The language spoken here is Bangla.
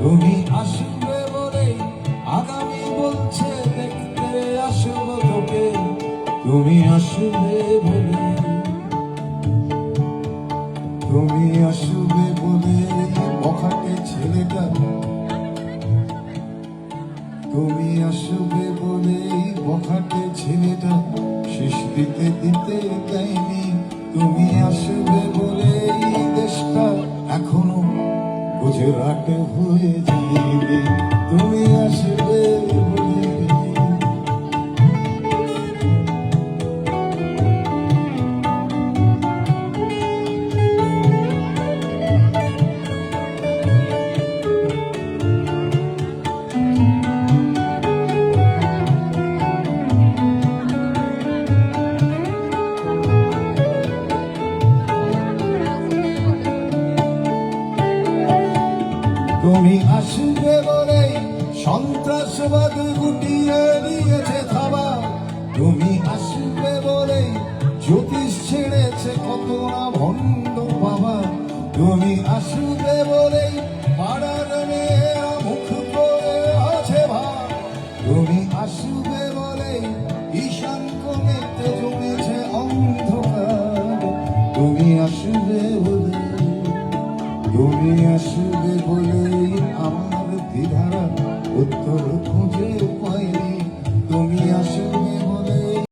তুমি আসবে বলেই আগামী বলছে দেখতে আসবো তোকে। তুমি আসবে বলে, তুমি আসবে বলে বখাটে ছেলেটা, তুমি আসবে বলে বখাটে ছেলেটা শেষ দিতে দিতে দেয়নি। তুমি আসবে বলে দেশটা এখনো গুজরাট হয়ে যায়নি। তুমি আসবে বলে, তুমি আসবে বলেই সন্ত্রাসবাদ গুটিয়ে নিয়েছে থাবা। তুমি আসবে বলেই জ্যোতিষ ছেড়েছে কত না ভণ্ড বাবা। তুমি আসবে বলেই পাড়ার মেয়েরা মুখ করে আছে ভাব। তুমি আসবে বলেই ঈশান কোণেতে জমেছে অন্ধকার। তুমি আসবে বলে, তুমি আসবে বলে